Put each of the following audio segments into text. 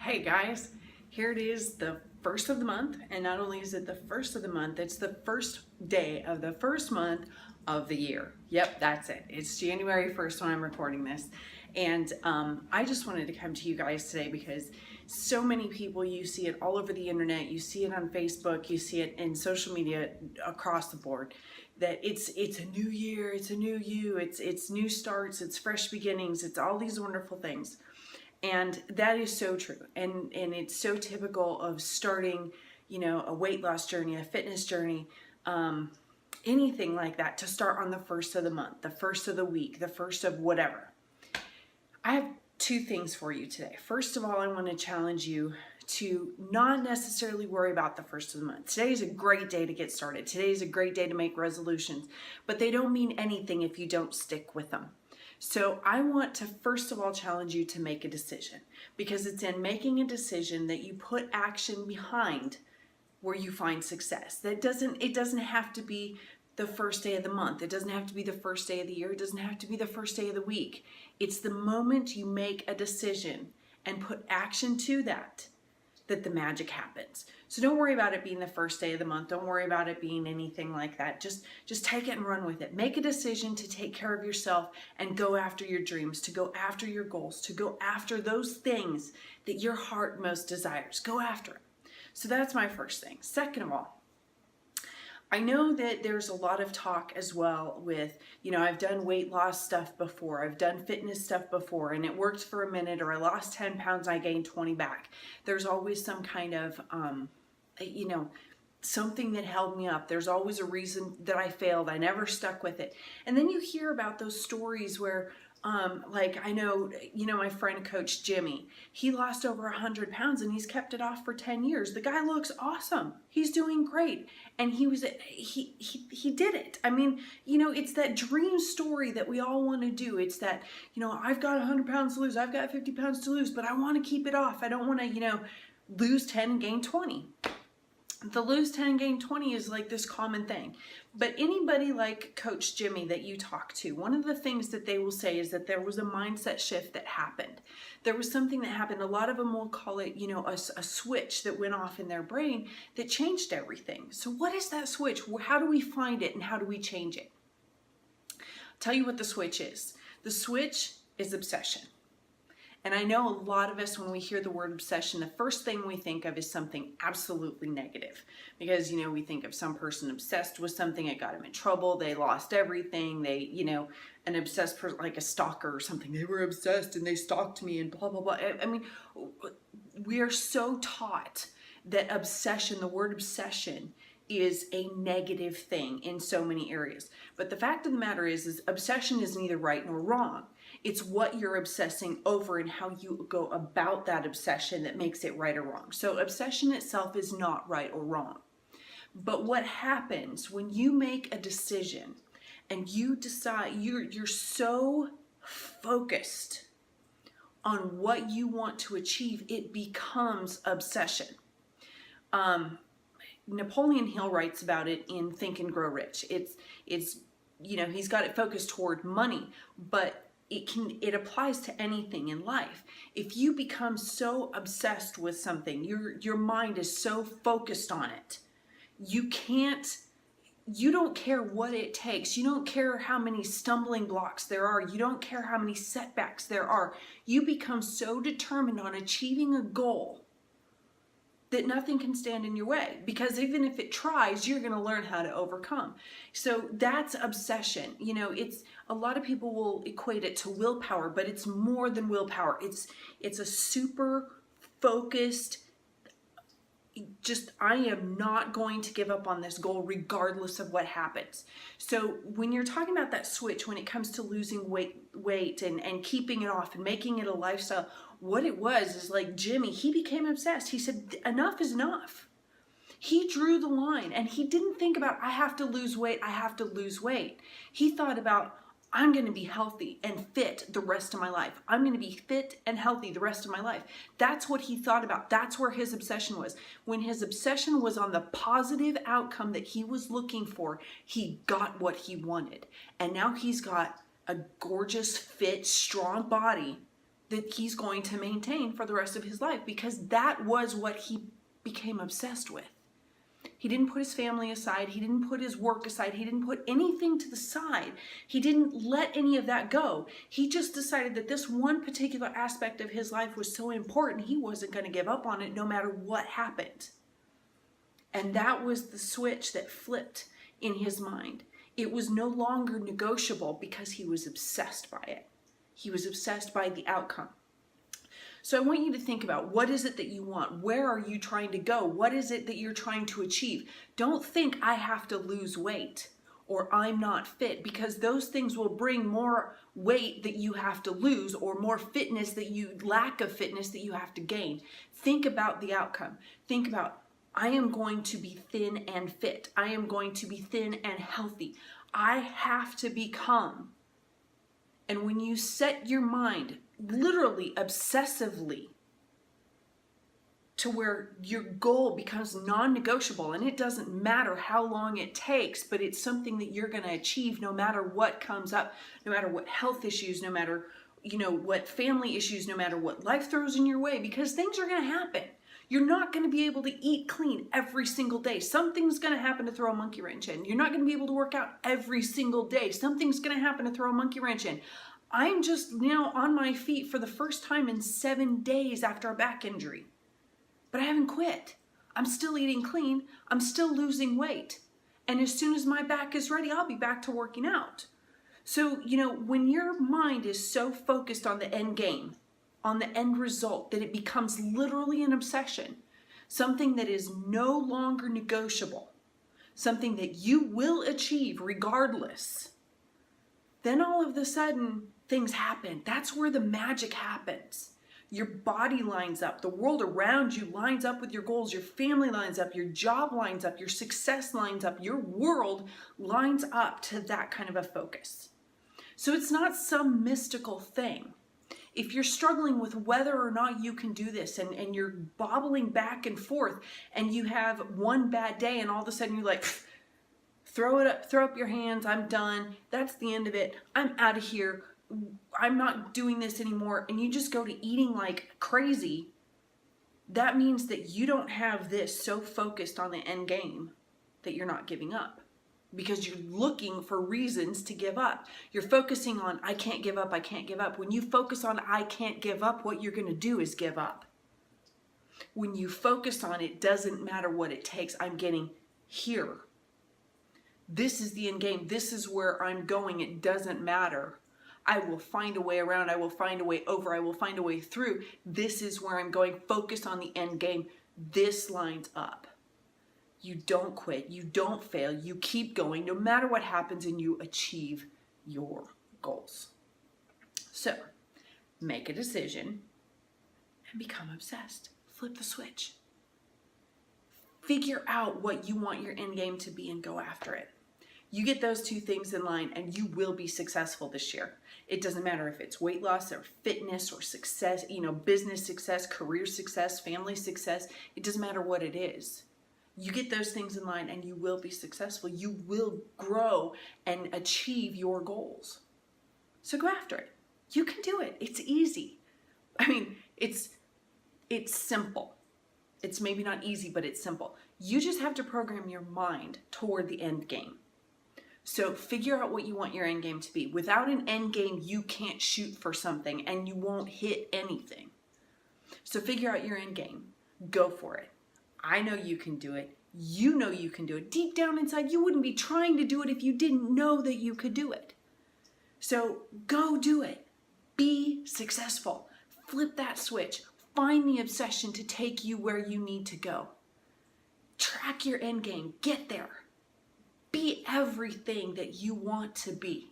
Hey guys, here it is, the first of the month, and not only is it the first of the month, it's the first day of the first month of the year. Yep, that's it. It's January 1st when I'm recording this. And I just wanted to come to you guys today because so many people, you see it all over the internet, you see it on Facebook, you see it in social media across the board, that it's a new year, it's a new you, it's new starts, it's fresh beginnings, it's all these wonderful things. And that is so true. And it's so typical of starting, a weight loss journey, a fitness journey, anything like that, to start on the first of the month, the first of the week, the first of whatever. I have two things for you today. First of all, I want to challenge you to not necessarily worry about the first of the month. Today is a great day to get started. Today is a great day to make resolutions, but they don't mean anything if you don't stick with them. So I want to first of all challenge you to make a decision, because it's in making a decision that you put action behind where you find success. It doesn't have to be the first day of the month. It doesn't have to be the first day of the year. It doesn't have to be the first day of the week. It's the moment you make a decision and put action to that the magic happens. So don't worry about it being the first day of the month. Don't worry about it being anything like that. Just take it and run with it. Make a decision to take care of yourself and go after your dreams, to go after your goals, to go after those things that your heart most desires. Go after it. So that's my first thing. Second of all, I know that there's a lot of talk as well with, I've done weight loss stuff before, I've done fitness stuff before, and it worked for a minute, or I lost 10 pounds, I gained 20 back. There's always some kind of, something that held me up. There's always a reason that I failed. I never stuck with it. And then you hear about those stories where, I know, my friend Coach Jimmy, he lost over 100 pounds and he's kept it off for 10 years. The guy looks awesome. He's doing great. And he did it. I mean, it's that dream story that we all want to do. It's that, I've got 100 pounds to lose. I've got 50 pounds to lose, but I want to keep it off. I don't want to, lose 10 and gain 20. The lose 10 and gain 20 is like this common thing. But anybody like Coach Jimmy that you talk to, one of the things that they will say is that there was a mindset shift that happened. There was something that happened. A lot of them will call it, a switch that went off in their brain that changed everything. So what is that switch? How do we find it and how do we change it? I'll tell you what the switch is. The switch is obsession. And I know a lot of us, when we hear the word obsession, the first thing we think of is something absolutely negative. Because, we think of some person obsessed with something, it got them in trouble, they lost everything, they, an obsessed person, like a stalker or something, they were obsessed and they stalked me and blah, blah, blah. I mean, we are so taught that obsession, the word obsession, is a negative thing in so many areas. But the fact of the matter is obsession is neither right nor wrong. It's what you're obsessing over and how you go about that obsession that makes it right or wrong. So obsession itself is not right or wrong. But what happens when you make a decision and you decide, you're so focused on what you want to achieve, it becomes obsession. Napoleon Hill writes about it in Think and Grow Rich. It's he's got it focused toward money, but it applies to anything in life. If you become so obsessed with something, your mind is so focused on it, you don't care what it takes. You don't care how many stumbling blocks there are. You don't care how many setbacks there are. You become so determined on achieving a goal that nothing can stand in your way, because even if it tries, you're going to learn how to overcome. So that's obsession. It's a lot of people will equate it to willpower, but it's more than willpower. It's a super focused, I am not going to give up on this goal regardless of what happens. So when you're talking about that switch, when it comes to losing weight and keeping it off and making it a lifestyle, what it was is like Jimmy, he became obsessed. He said, enough is enough. He drew the line and he didn't think about, I have to lose weight, I have to lose weight. He thought about, I'm going to be healthy and fit the rest of my life. I'm going to be fit and healthy the rest of my life. That's what he thought about. That's where his obsession was. When his obsession was on the positive outcome that he was looking for, he got what he wanted. And now he's got a gorgeous, fit, strong body that he's going to maintain for the rest of his life, because that was what he became obsessed with. He didn't put his family aside. He didn't put his work aside. He didn't put anything to the side. He didn't let any of that go. He just decided that this one particular aspect of his life was so important, he wasn't going to give up on it no matter what happened. And that was the switch that flipped in his mind. It was no longer negotiable because he was obsessed by it. He was obsessed by the outcome. So I want you to think about, what is it that you want? Where are you trying to go? What is it that you're trying to achieve? Don't think I have to lose weight or I'm not fit, because those things will bring more weight that you have to lose, or more fitness that you lack of fitness that you have to gain. Think about the outcome. Think about, I am going to be thin and fit. I am going to be thin and healthy. I have to become. And when you set your mind literally obsessively to where your goal becomes non-negotiable, and it doesn't matter how long it takes, but it's something that you're going to achieve no matter what comes up, no matter what health issues, no matter, what family issues, no matter what life throws in your way, because things are going to happen. You're not going to be able to eat clean every single day. Something's going to happen to throw a monkey wrench in. You're not going to be able to work out every single day. Something's going to happen to throw a monkey wrench in. I'm just now on my feet for the first time in 7 days after a back injury. But I haven't quit. I'm still eating clean. I'm still losing weight. And as soon as my back is ready, I'll be back to working out. So, when your mind is so focused on the end game, on the end result, that it becomes literally an obsession, something that is no longer negotiable, something that you will achieve regardless, then all of a sudden things happen. That's where the magic happens. Your body lines up, the world around you lines up with your goals, your family lines up, your job lines up, your success lines up, your world lines up to that kind of a focus. So it's not some mystical thing. If you're struggling with whether or not you can do this, and you're bobbling back and forth, and you have one bad day and all of a sudden you're like, throw up your hands, I'm done, that's the end of it, I'm out of here, I'm not doing this anymore, and you just go to eating like crazy, that means that you don't have this so focused on the end game that you're not giving up. Because you're looking for reasons to give up. You're focusing on, I can't give up, I can't give up. When you focus on, I can't give up, what you're going to do is give up. When you focus on, it doesn't matter what it takes, I'm getting here. This is the end game. This is where I'm going. It doesn't matter. I will find a way around. I will find a way over. I will find a way through. This is where I'm going. Focus on the end game. This lines up. You don't quit, you don't fail, you keep going no matter what happens, and you achieve your goals. So, make a decision and become obsessed. Flip the switch. Figure out what you want your end game to be and go after it. You get those two things in line and you will be successful this year. It doesn't matter if it's weight loss or fitness or success, business success, career success, family success. It doesn't matter what it is. You get those things in line and you will be successful. You will grow and achieve your goals. So go after it. You can do it. It's easy. I mean, it's simple. It's maybe not easy, but it's simple. You just have to program your mind toward the end game. So figure out what you want your end game to be. Without an end game, you can't shoot for something and you won't hit anything. So figure out your end game. Go for it. I know you can do it. You know you can do it. Deep down inside, you wouldn't be trying to do it if you didn't know that you could do it. So go do it. Be successful. Flip that switch. Find the obsession to take you where you need to go. Track your end game. Get there. Be everything that you want to be.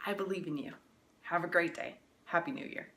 I believe in you. Have a great day. Happy New Year.